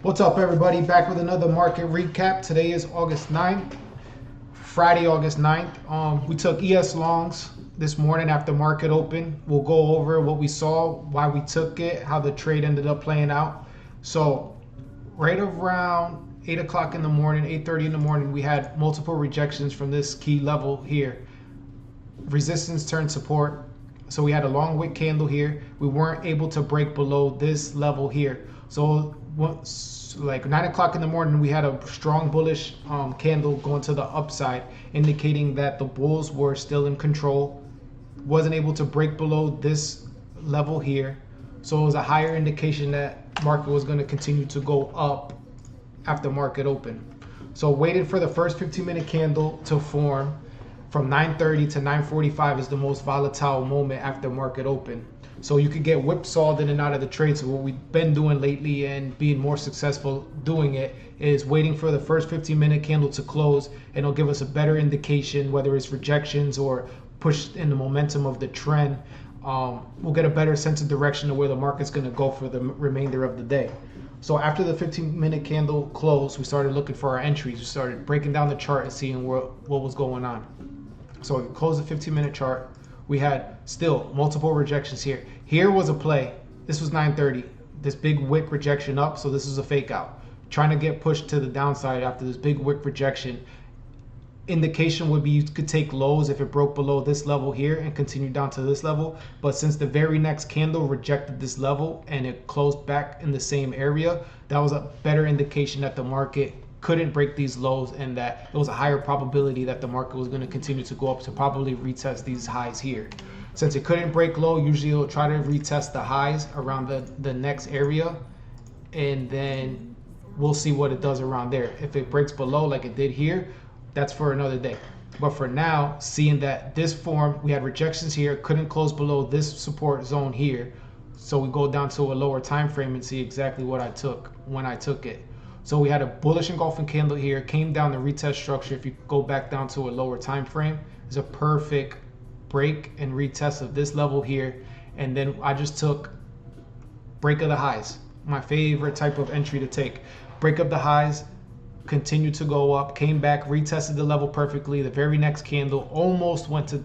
What's up, everybody? Back with another market recap. Today is August 9th, Friday, August 9th. We took ES longs this morning after market open. We'll go over what we saw, why we took it, how the trade ended up playing out. So right around 8 o'clock in the morning, 8:30 in the morning, we had multiple rejections from this key level here. Resistance turned support. So we had a long wick candle here. We weren't able to break below this level here. So once, like 9 o'clock in the morning, we had a strong bullish candle going to the upside, indicating that the bulls were still in control. Wasn't able to break below this level here. So it was a higher indication that market was going to continue to go up after market open. So waited for the first 15-minute candle to form. From 9:30 to 9:45 is the most volatile moment after market open. So you could get whipsawed in and out of the trade. So what we've been doing lately and being more successful doing it is waiting for the first 15-minute candle to close, and it'll give us a better indication whether it's rejections or push in the momentum of the trend. We'll get a better sense of direction of where the market's going to go for the remainder of the day. So after the 15-minute candle closed, we started looking for our entries. We started breaking down the chart and seeing what was going on. So we closed the 15-minute chart. We had still multiple rejections here. Here was a play. This was 9:30. This big wick rejection up. So this is a fake out. Trying to get pushed to the downside after this big wick rejection. Indication would be you could take lows if it broke below this level here and continue down to this level. But since the very next candle rejected this level and it closed back in the same area, that was a better indication that the market couldn't break these lows and that there was a higher probability that the market was going to continue to go up to probably retest these highs here. Since it couldn't break low, usually it'll try to retest the highs around the next area, and then we'll see what it does around there. If it breaks below like it did here, that's for another day. But for now, seeing that this form, we had rejections here, couldn't close below this support zone here, so we go down to a lower time frame and see exactly what I took when I took it. So we had a bullish engulfing candle here, came down the retest structure. If you go back down to a lower time frame, it's a perfect break and retest of this level here. And then I just took break of the highs, my favorite type of entry to take. Break of the highs, continued to go up, came back, retested the level perfectly. The very next candle almost went to,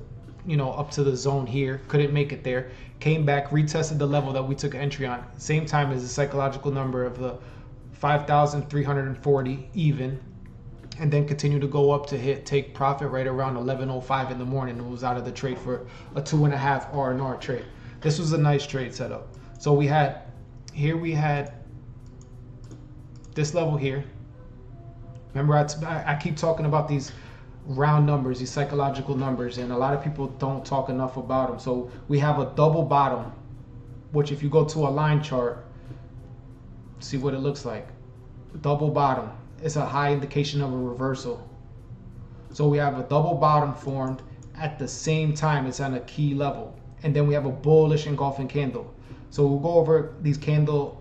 up to the zone here, couldn't make it there. Came back, retested the level that we took entry on. Same time as the psychological number of the 5,340 even, and then continue to go up to take profit right around 11:05 in the morning. It was out of the trade for a 2.5 R&R trade. This was a nice trade setup. So we had this level here. Remember, I keep talking about these round numbers, these psychological numbers, and a lot of people don't talk enough about them. So we have a double bottom, which if you go to a line chart, see what it looks like. Double bottom. It's a high indication of a reversal. So we have a double bottom formed at the same time. It's on a key level. And then we have a bullish engulfing candle. So we'll go over these candle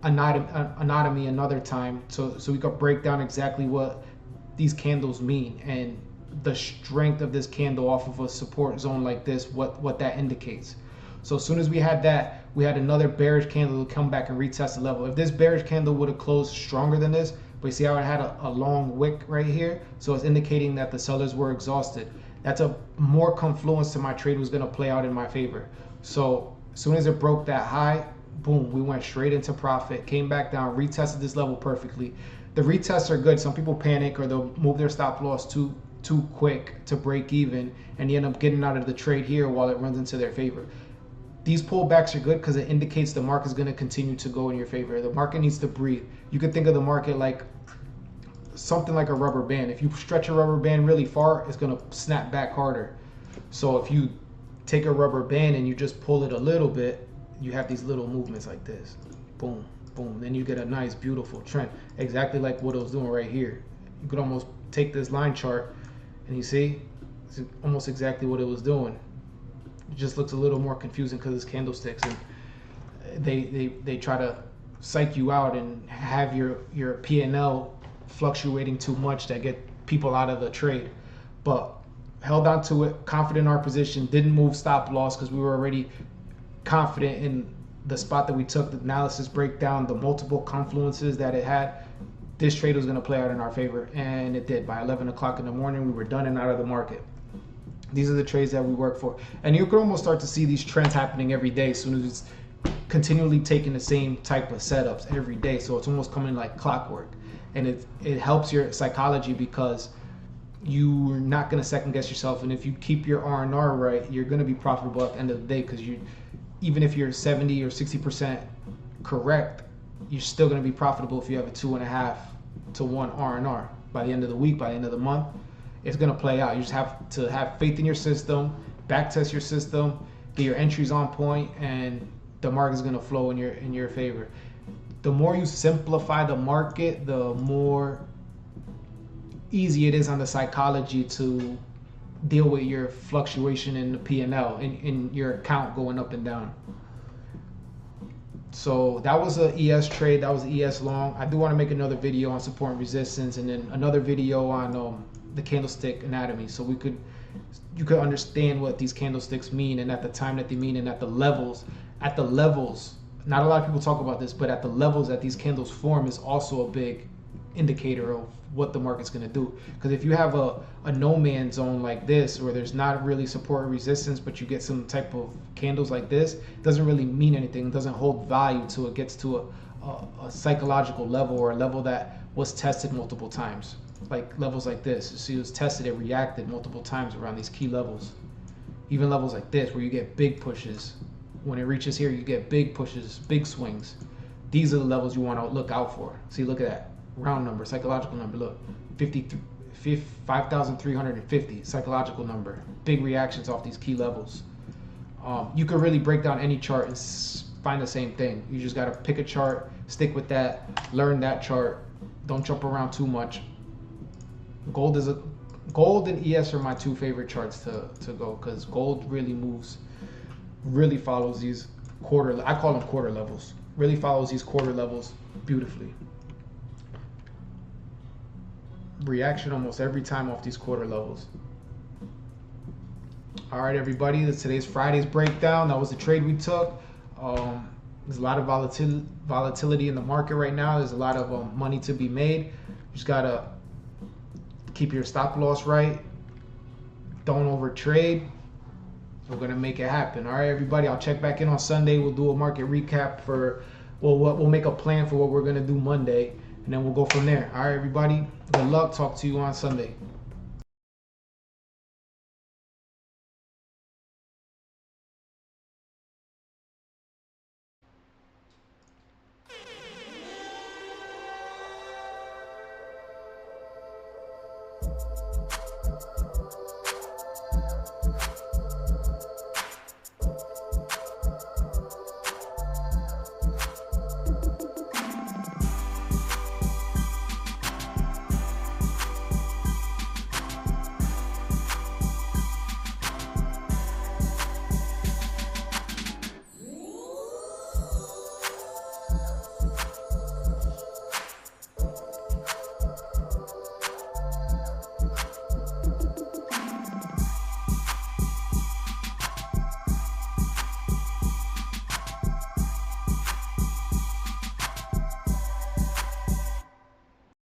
anatomy another time so we can break down exactly what these candles mean and the strength of this candle off of a support zone like this, what that indicates. So as soon as we had that, we had another bearish candle to come back and retest the level. If this bearish candle would have closed stronger than this, but you see how it had a long wick right here? So it's indicating that the sellers were exhausted. That's a more confluence to my trade was going to play out in my favor. So as soon as it broke that high, boom, we went straight into profit, came back down, retested this level perfectly. The retests are good. Some people panic or they'll move their stop loss too quick to break even, and you end up getting out of the trade here while it runs into their favor. These pullbacks are good because it indicates the market is going to continue to go in your favor. The market needs to breathe. You could think of the market like something like a rubber band. If you stretch a rubber band really far, it's going to snap back harder. So if you take a rubber band and you just pull it a little bit, you have these little movements like this. Boom, boom. Then you get a nice, beautiful trend. Exactly like what I was doing right here. You could almost take this line chart and you see, it's almost exactly what it was doing. It just looks a little more confusing because it's candlesticks, and they try to psych you out and have your P&L fluctuating too much that get people out of the trade. But held on to it, confident in our position, didn't move stop loss because we were already confident in the spot that we took, the analysis breakdown, the multiple confluences that it had, this trade was going to play out in our favor, and it did. By 11 o'clock in the morning, we were done and out of the market. These are the trades that we work for, and you can almost start to see these trends happening every day as soon as it's continually taking the same type of setups every day. So it's almost coming like clockwork, and it helps your psychology because you're not going to second guess yourself, and if you keep your R&R right, you're going to be profitable at the end of the day, because you, even if you're 70 or 60% correct, you're still going to be profitable if you have a 2.5 to 1 R&R. By the end of the week, by the end of the month, it's going to play out. You just have to have faith in your system, back test your system, get your entries on point, and the market is going to flow in your favor. The more you simplify the market, the more easy it is on the psychology to deal with your fluctuation in the P&L, in your account going up and down. So that was a ES trade, that was an ES long. I do want to make another video on support and resistance, and then another video on the candlestick anatomy, so you could understand what these candlesticks mean, and at the time that they mean, and at the levels, not a lot of people talk about this, but at the levels that these candles form is also a big indicator of what the market's going to do. Because if you have a no man's zone like this, where there's not really support or resistance, but you get some type of candles like this, it doesn't really mean anything. It doesn't hold value till it gets to a psychological level, or a level that was tested multiple times. Like levels like this, you see, it was tested, it reacted multiple times around these key levels. Even levels like this, where you get big pushes. When it reaches here, you get big pushes, big swings. These are the levels you want to look out for. See, look at that. Round number, psychological number, look, 5,350, psychological number. Big reactions off these key levels. You could really break down any chart and find the same thing. You just got to pick a chart, stick with that, learn that chart. Don't jump around too much. Gold and ES are my two favorite charts to go, because gold really moves, really follows these I call them quarter levels, really follows these quarter levels beautifully. Reaction almost every time off these quarter levels. All right, everybody, that's today's Friday's breakdown. That was the trade we took. There's a lot of volatility in the market right now. There's a lot of money to be made. You just gotta keep your stop loss right. Don't over trade. We're gonna make it happen. All right, everybody, I'll check back in on Sunday. We'll do a market recap we'll make a plan for what we're gonna do Monday, and then we'll go from there. All right, everybody, good luck. Talk to you on Sunday.